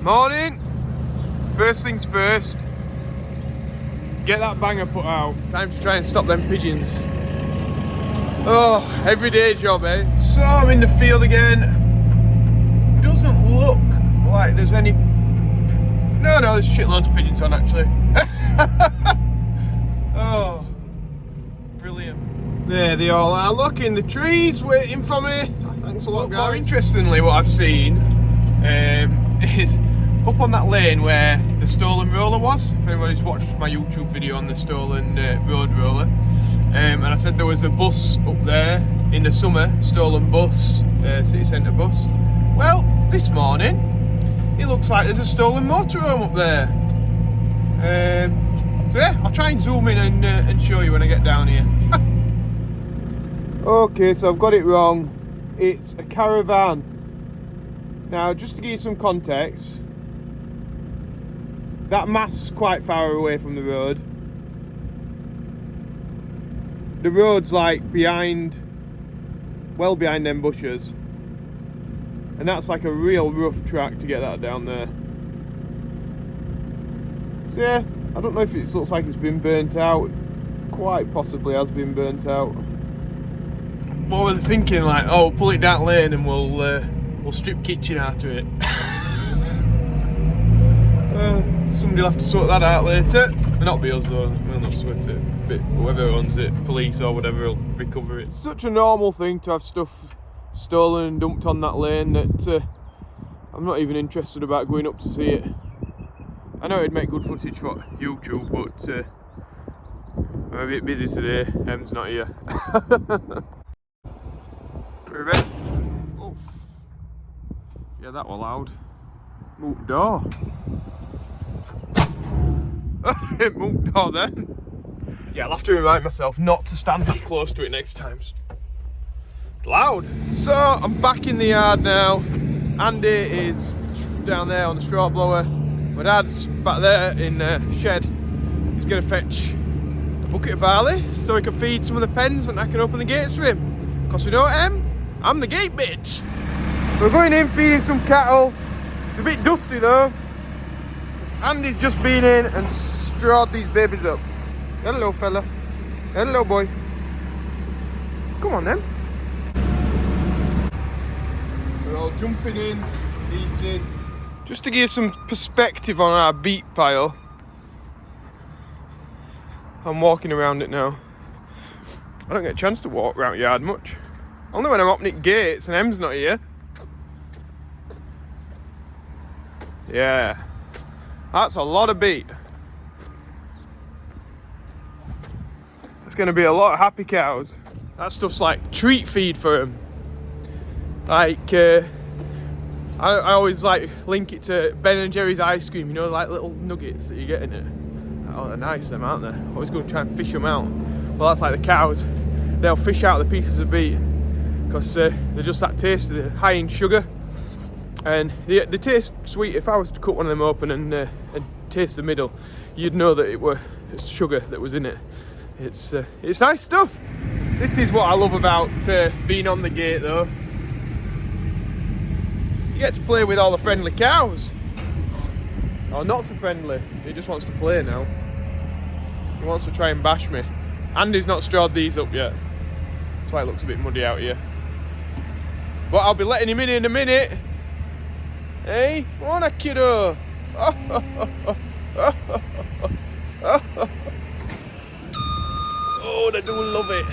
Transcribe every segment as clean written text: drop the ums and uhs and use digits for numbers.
Morning. First things first. Get that banger put out. Time to try and stop them pigeons. Oh, everyday job, eh? So I'm in the field again. Doesn't look like there's any... No, there's shitloads of pigeons on actually. Oh, brilliant. There they all are. Look in the trees waiting for me. Thanks a lot, guys. More interestingly, what I've seen is up on that lane where the stolen roller was. If anybody's watched my YouTube video on the stolen road roller, and I said there was a bus up there in the summer, stolen bus, city centre bus. Well, this morning it looks like there's a stolen motorhome up there. So yeah, I'll try and zoom in and show you when I get down here. Okay, so I've got it wrong. It's a caravan. Now, just to give you some context, that mast's quite far away from the road. The road's like behind, well behind them bushes. And that's like a real rough track to get that down there. So yeah, I don't know if it looks like it's been burnt out. Quite possibly has been burnt out. What was I thinking? Like, oh, pull it down lane and we'll strip kitchen out of it. Somebody'll have to sort that out later. Not be us though, we'll not sweat it. But whoever owns it, police or whatever, will recover it. It's such a normal thing to have stuff stolen and dumped on that lane that I'm not even interested about going up to see it. I know it'd make good footage for YouTube, but I'm a bit busy today. Em's not here. Oh. Yeah, that was loud. Move door. It moved door then. Yeah, I'll have to remind myself not to stand that close to it next time. It's loud. So I'm back in the yard now. Andy is down there on the straw blower. My dad's back there in the shed. He's going to fetch a bucket of barley so he can feed some of the pens and I can open the gates for him. Because we know what I'm the gate bitch. So we're going in feeding some cattle. It's a bit dusty though. Andy's just been in and strawed these babies up. Hello fella. Hello boy. Come on then. We're all jumping in, eating. Just to give you some perspective on our beet pile. I'm walking around it now. I don't get a chance to walk around the yard much. Only when I'm opening gates and Em's not here. Yeah. That's a lot of beet. There's going to be a lot of happy cows. That stuff's like treat feed for them. Like, I always like link it to Ben and Jerry's ice cream, you know, like little nuggets that you get in it. Oh, they're nice, them, aren't they? Always go and try and fish them out. Well, that's like the cows. They'll fish out the pieces of beet because they're just that tasty. They're high in sugar and they taste sweet. If I was to cut one of them open and taste the middle, you'd know that it was sugar that was in it. It's nice stuff. This is what I love about being on the gate though. You get to play with all the friendly cows. Oh, not so friendly. He just wants to play now. He wants to try and bash me. Andy's not strawed these up yet. That's why it looks a bit muddy out here. But I'll be letting him in a minute. Hey, what a kiddo. Oh, they do love it.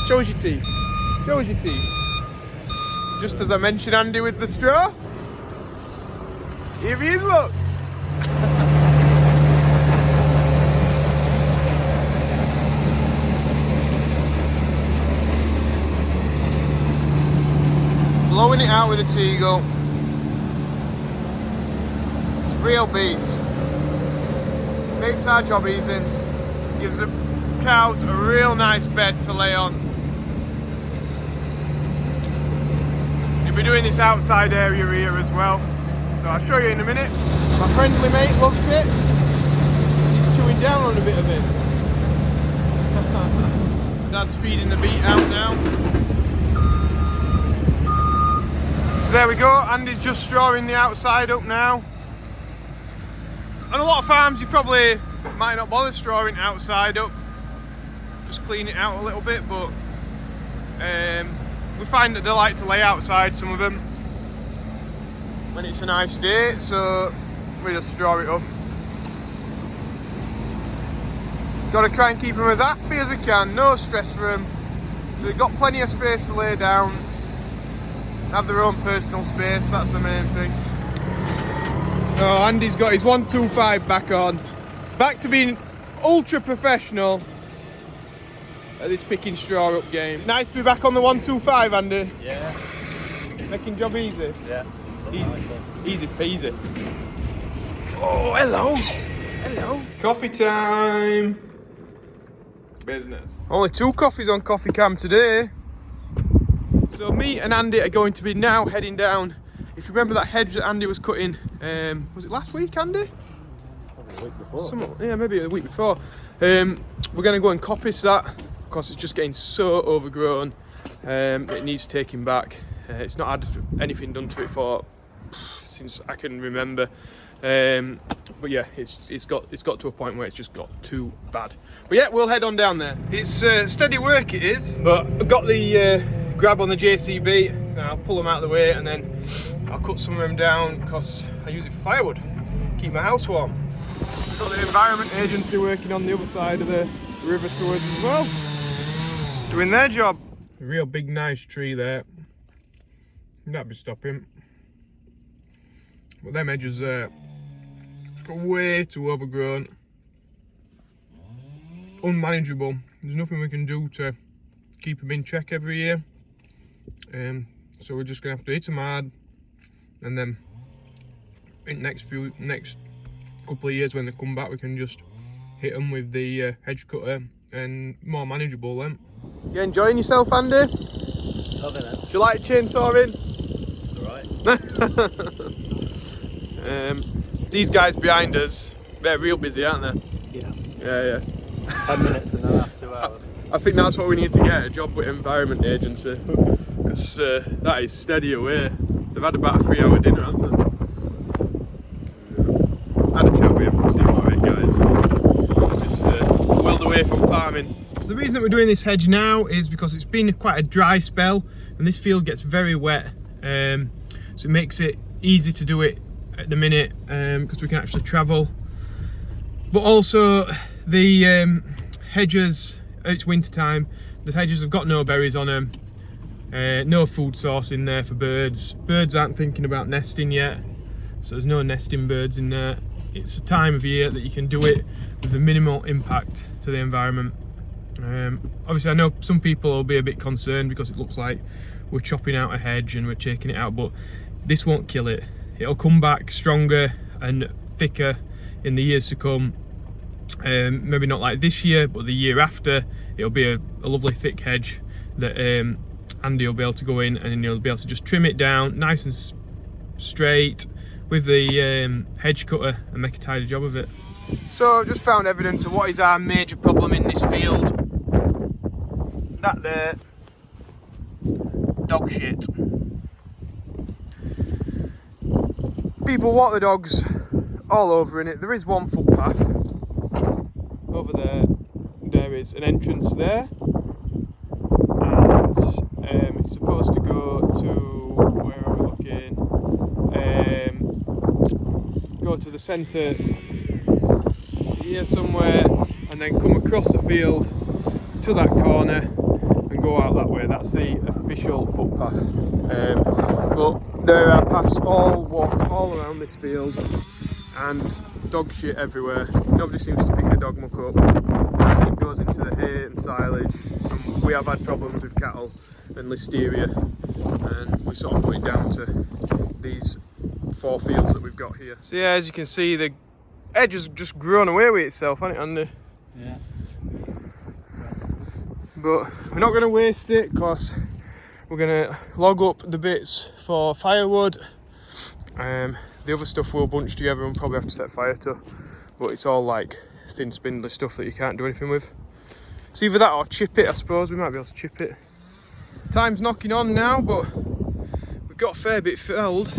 Show us your teeth. Show us your teeth. Just as I mentioned Andy with the straw. Here he is, look. Blowing it out with a Teagle. It's a real beast. Makes our job easy. Gives the cows a real nice bed to lay on. You'll be doing this outside area here as well. So I'll show you in a minute. My friendly mate loves it. He's chewing down on a bit of it. Dad's feeding the beet out now. So there we go, Andy's just strawing the outside up now. on a lot of farms you probably might not bother strawing it outside up, just clean it out a little bit, but we find that they like to lay outside, some of them, when it's a nice day, so we just straw it up. Got to try and keep them as happy as we can, no stress for them, so they've got plenty of space to lay down, have their own personal space, that's the main thing. Oh, Andy's got his 125 back on. Back to being ultra professional at this picking straw up game. Nice to be back on the 125, Andy. Yeah. Making job easy. Yeah. Easy peasy. Oh, hello. Hello. Coffee time. Business. Only 2 coffees on Coffee Cam today. So me and Andy are going to be now heading down. If you remember that hedge that Andy was cutting, was it last week, Andy? Probably the week before. Yeah, maybe the week before. We're going to go and coppice that because it's just getting so overgrown. It needs taking back. It's not had anything done to it for since I can remember. But yeah, it's got to a point where it's just got too bad. But yeah, we'll head on down there. It's steady work, it is. But I've got the grab on the JCB. I'll pull them out of the way and then I'll cut some of them down because I use it for firewood. Keep my house warm. Got the Environment Agency working on the other side of the river to us as well. Doing their job. A real big nice tree there. That'd be stopping. But them edges there, it's got way too overgrown. Unmanageable. There's nothing we can do to keep them in check every year. So we're just gonna have to hit them hard, and then in next couple of years when they come back, we can just hit them with the hedge cutter and more manageable then. You enjoying yourself, Andy? Loving it. Do you like chainsawing? It's alright. These guys behind us, they're real busy, aren't they? Yeah. Yeah. 10 minutes and then after 2 hours. I think that's what we need to get, a job with Environment Agency, because that is steady away. They've had about a 3-hour dinner, haven't they? I had a chat with him, see what it guys. It's just world away from farming. So the reason that we're doing this hedge now is because it's been quite a dry spell and this field gets very wet. So it makes it easy to do it at the minute because we can actually travel. But also the hedges, it's winter time, the hedges have got no berries on them, no food source in there for birds. Birds aren't thinking about nesting yet, so there's no nesting birds in there. It's a time of year that you can do it with a minimal impact to the environment. Obviously I know some people will be a bit concerned because it looks like we're chopping out a hedge and we're taking it out, but this won't kill it. It'll come back stronger and thicker in the years to come. Maybe not like this year, but the year after it'll be a lovely thick hedge that Andy will be able to go in and he'll be able to just trim it down nice and straight with the hedge cutter and make a tidy job of it. So I've just found evidence of what is our major problem in this field. That there, dog shit. People walk the dogs all over in it. There is one footpath over there. There is an entrance there, and it's supposed to go to, where are we looking? Go to the centre here somewhere, and then come across the field to that corner and go out that way. That's the official footpath. But there are paths all walked all around this field and dog shit everywhere. Nobody seems to pick the dog muck up. It goes into the hay and silage. And we have had problems with cattle and listeria, and we sort of put it down to these 4 fields that we've got here. So yeah, as you can see, the edge has just grown away with itself, hasn't it, Andy? Yeah. But we're not going to waste it because we're going to log up the bits for firewood. The other stuff we'll bunch together and probably have to set fire to, but it's all like thin spindly stuff that you can't do anything with. It's either that or chip it, I suppose. We might be able to chip it. Time's knocking on now, but we've got a fair bit felled.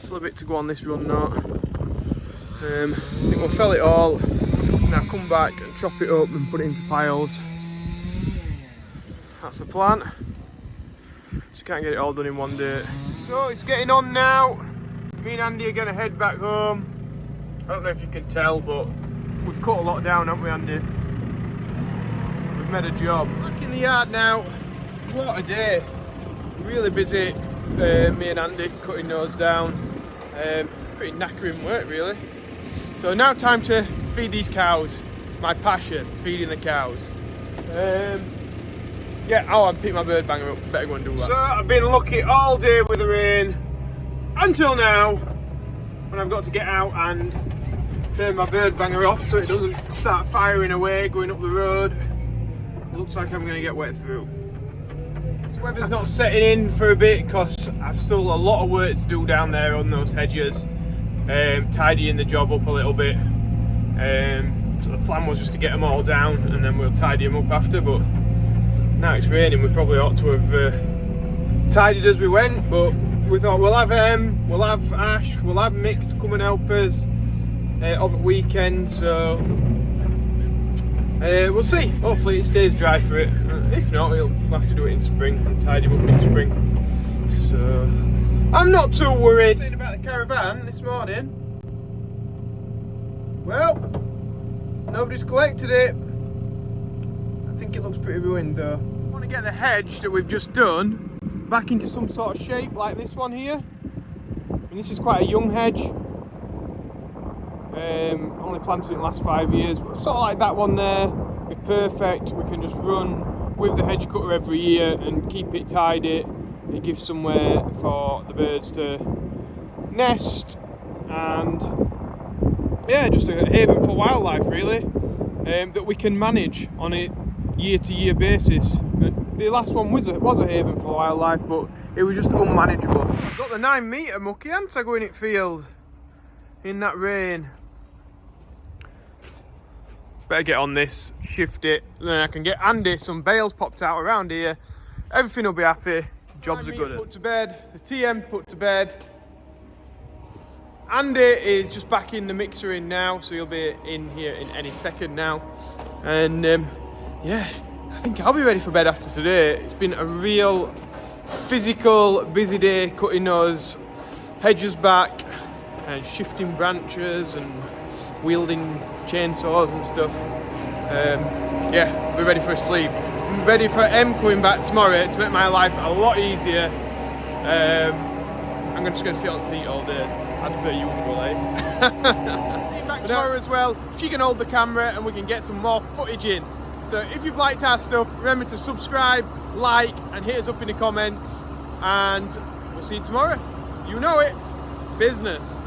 Still a bit to go on this run now. I think we'll fell it all, now come back and chop it up and put it into piles. That's the plan. Just can't get it all done in one day. So it's getting on now. Me and Andy are going to head back home. I don't know if you can tell, but we've cut a lot down, haven't we, Andy? We've made a job. Back in the yard now. What a day. Really busy, me and Andy cutting those down. Pretty knackering work, really. So now time to feed these cows. My passion, feeding the cows. Yeah, I'll pick my bird banger up. Better go and do that. So I've been lucky all day with the rain until now, when I've got to get out and turn my bird banger off so it doesn't start firing away going up the road. It looks like I'm going to get wet through. The weather's not setting in for a bit because I've still a lot of work to do down there on those hedges. Tidying the job up a little bit. So the plan was just to get them all down and then we'll tidy them up after, but now it's raining, we probably ought to have tidied as we went, but we thought we'll have Ash, we'll have Mick to come and help us over the weekend, so we'll see. Hopefully it stays dry for it. If not, we'll have to do it in spring and tidy them up in spring. So I'm not too worried. Saying about the caravan this morning. Well, nobody's collected it. I think it looks pretty ruined though. I want to get the hedge that we've just done back into some sort of shape like this one here. And this is quite a young hedge. Only planted in the last 5 years, but sort of like that one there. Be perfect. We can just run with the hedge cutter every year and keep it tidy. It gives somewhere for the birds to nest, and yeah, just a haven for wildlife really, that we can manage on a year-to-year basis. The last one was a haven for wildlife, but it was just unmanageable. I've got the 9 metre mucky ants going in field in that rain. Better get on this, shift it, then I can get Andy some bales popped out around here. Everything will be happy. Jobs are good. Put to bed. The TM put to bed. Andy is just back in the mixer in now, so he'll be in here in any second now. And yeah, I think I'll be ready for bed after today. It's been a real physical, busy day cutting those hedges back and shifting branches and wielding chainsaws and stuff. Yeah, we're ready for a sleep. I'm ready for M coming back tomorrow to make my life a lot easier. I'm just going to sit on the seat all day, as per usual, eh? Back tomorrow as well. She can hold the camera and we can get some more footage in. So if you've liked our stuff, remember to subscribe, like, and hit us up in the comments. And we'll see you tomorrow. You know it. Business.